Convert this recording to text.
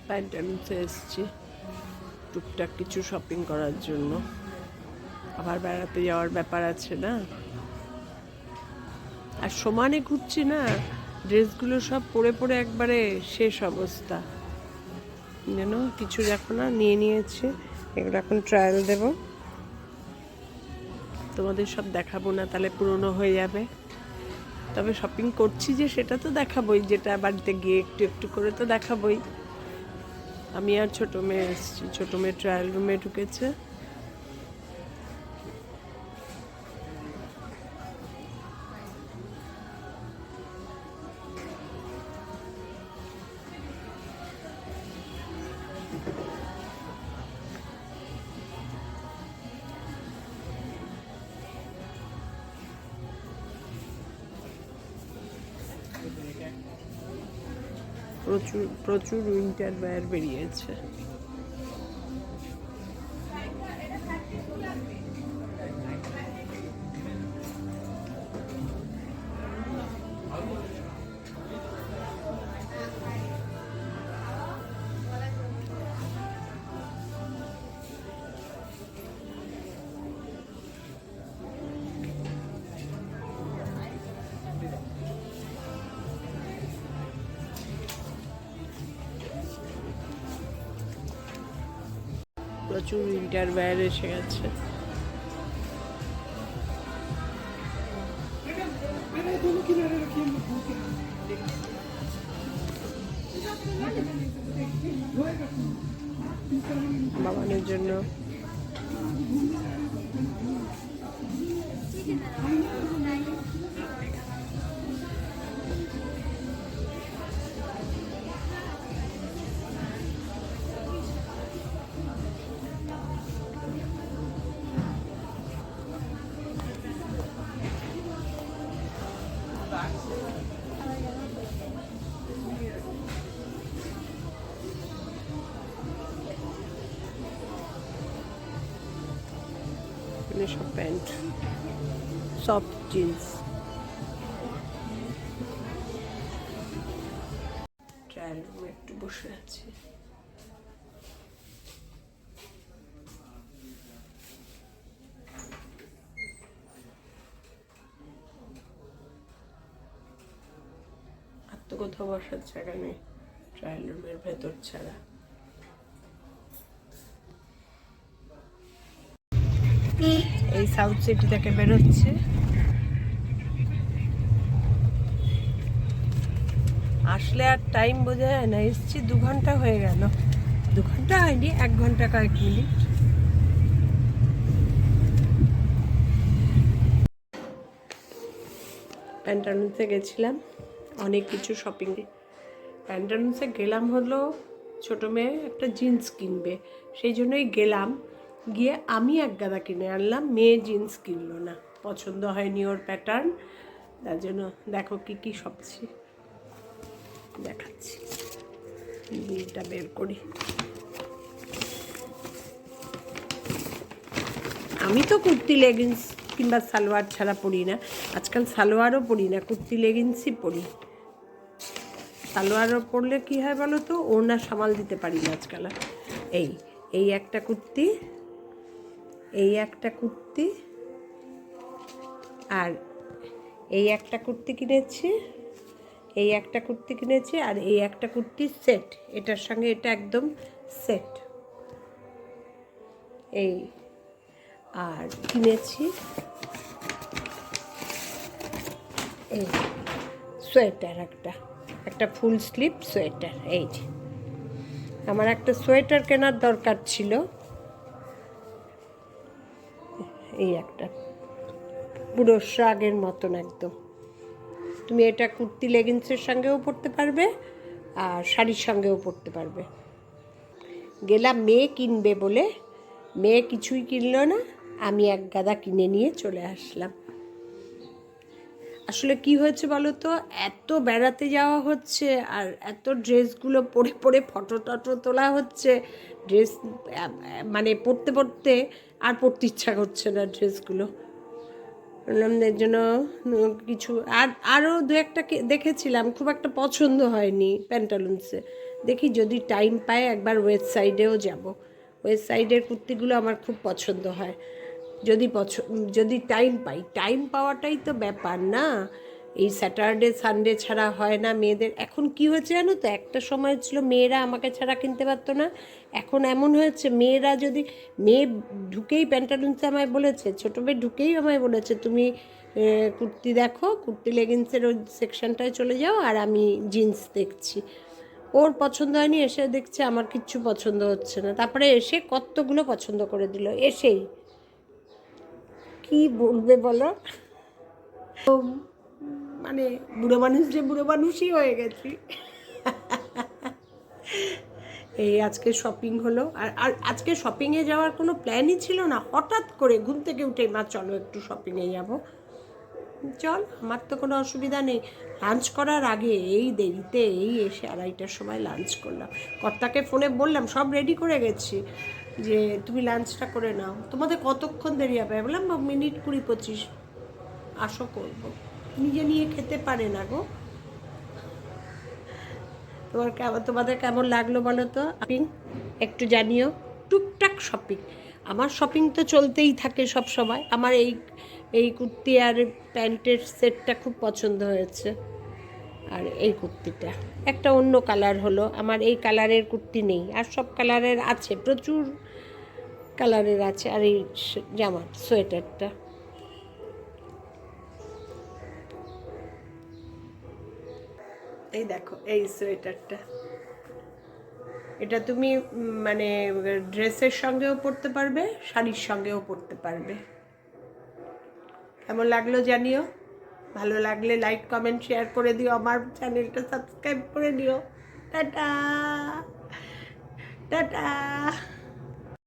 প্যান্টালুন্সে এসেছি টুকটাক কিছু শপিং করার জন্য। আবার বেড়াতে যাওয়ার ব্যাপার আছে না, আর সমানে ঘুরছি না, ড্রেসগুলো সব পরে পরে একবারে শেষ অবস্থা। যেন কিছু দেখো না, নিয়ে নিয়েছি, এগুলো এখন ট্রায়াল দেব। তোমাদের সব দেখাবো না, তাহলে পুরনো হয়ে যাবে। তবে শপিং করছি যে সেটা তো দেখাবোই, যেটা বাড়িতে গিয়ে একটু একটু করে তো দেখাবোই। আমি আর ছোটো মেয়ে এসেছি, ছোটো মেয়ে ট্রায়াল রুমে ঢুকেছে। প্রচুর প্রচুর উইন্টার ওয়্যার বেরিয়েছে। প্রচুর উইন্টার ওয়্যার এসে গেছে। বাবানের জন্য সব প্যান্ট, সফট জিন্স। ট্রায়াল রুমে একটু বসে আছি। আর তো কোথাও বসার জায়গা নেই ট্রায়াল রুমের ভেতর ছাড়া। এই সাউথ সিটি থেকে বেরোচ্ছে। আসলে আর টাইম বোঝা যায় না, এসছি 2 ঘন্টা হয়ে গেল। 2 ঘন্টা হয়নি, 1 ঘন্টা কয়েক মিনিট। প্যান্টালুন্সে গেছিলাম অনেক কিছু শপিং। প্যান্টালুন্সে গেলাম হলো ছোটো মেয়ে একটা জিন্স কিনবে, সেই জন্যই গেলাম। গিয়ে আমি এক গাদা কিনে আনলাম, মেয়ে জিন্স কিনলো না, পছন্দ হয়নি ওর প্যাটার্ন। তার জন্য দেখো কী কী সবজি দেখাচ্ছি, বিলটা বের করি। আমি তো কুর্তি লেগিংস কিংবা সালোয়ার ছাড়া পরি না, আজকাল সালোয়ারও পরি না, কুর্তি লেগিংসই পরি। সালোয়ারও পরলে কী হয় বলো তো, ওড়না সামাল দিতে পারি না আজকাল। এই একটা কুর্তি, এই একটা কুর্তি, আর এই একটা কুর্তি কিনেছি, এই একটা কুর্তি কিনেছি, আর এই একটা কুর্তি সেট, এটার সঙ্গে এটা একদম সেট। এই আর কিনেছি এই সোয়েটার, একটা ফুল স্লিভ সোয়েটার। এই যে আমার একটা সোয়েটার কেনার দরকার ছিল, এই একটা পুরো শ্রাগের মতন একদম। তুমি এটা কুর্তি লেগিংসের সঙ্গেও পরতে পারবে আর শাড়ির সঙ্গেও পরতে পারবে। গেলাম মেয়ে কিনবে বলে, মেয়ে কিছুই কিনলো না, আমি এক গাদা কিনে নিয়ে চলে আসলাম। আসলে কি হয়েছে বলো তো, এত বেড়াতে যাওয়া হচ্ছে আর এত ড্রেসগুলো পরে পরে ফটো টটো তোলা হচ্ছে, ড্রেস মানে পরতে পরতে আর পরতে ইচ্ছা করছে না ড্রেসগুলো। বললাম এর জন্য কিছু আরও 2-1টা দেখেছিলাম, খুব একটা পছন্দ হয়নি প্যান্টালুন্সে। দেখি যদি টাইম পায় একবার ওয়েস্ট সাইডেও যাব। ওয়েস্ট সাইডের কুর্তিগুলো আমার খুব পছন্দ হয়, যদি টাইম পাই। টাইম পাওয়াটাই তো ব্যাপার না, এই স্যাটারডে সানডে ছাড়া হয় না মেয়েদের। এখন কি হয়েছে জানো তো, একটা সময় ছিল মেয়েরা আমাকে ছাড়া কিনতে পারতো না, এখন এমন হয়েছে মেয়েরা যদি, মেয়ে ঢুকেই প্যান্টালুন্সে আমায় বলেছে, ছোটো মেয়ে ঢুকেই আমায় বলেছে তুমি কুর্তি দেখো, কুর্তি লেগিংসের ওই সেকশনটায় চলে যাও আর আমি জিন্স দেখছি। ওর পছন্দ হয়নি, এসে দেখছে আমার কিচ্ছু পছন্দ হচ্ছে না, তারপরে এসে কতগুলো পছন্দ করে দিল এসেই। কি বলবে বলো, মানে বুড়ো মানুষ যে বুড়ো মানুষই হয়ে গেছি। এই আজকে শপিং হলো, আর আজকে শপিংয়ে যাওয়ার কোনো প্ল্যানই ছিল না, হঠাৎ করে ঘুম থেকে উঠে মা চলো একটু শপিংয়ে যাব। চল, আমার তো কোনো অসুবিধা নেই। লাঞ্চ করার আগে এই দেরিতে এই এসে 2:30টার সময় লাঞ্চ করলাম। কর্তাকে ফোনে বললাম সব রেডি করে গেছি, যে তুমি লাঞ্চটা করে নাও, তোমাদের কতক্ষণ দেরি হবে? বললাম 20-25 মিনিট, আসো করবো। নিজে নিয়ে খেতে পারে না গো। তোমাদের কেমন লাগলো বলো তো শপিং, একটু জানিও। টুকটাক শপিং, আমার শপিং তো চলতেই থাকে সব সময়। আমার এই কুর্তি আর প্যান্টের সেটটা খুব পছন্দ হয়েছে, আর এই কুর্তিটা একটা অন্য কালার হলো, আমার এই কালারের কুর্তি নেই, আর সব কালারের আছে, প্রচুর কালারের আছে। আর এই জামার সোয়েটারটা, এই দেখো এই সোয়েটারটা, এটা তুমি মানে ড্রেসের সঙ্গেও পরতে পারবে, শাড়ির সঙ্গেও পরতে পারবে। কেমন লাগলো জানিও, ভালো লাগলে লাইক কমেন্ট শেয়ার করে দিও, আমার চ্যানেলটা সাবস্ক্রাইব করে দিও। Tata tata.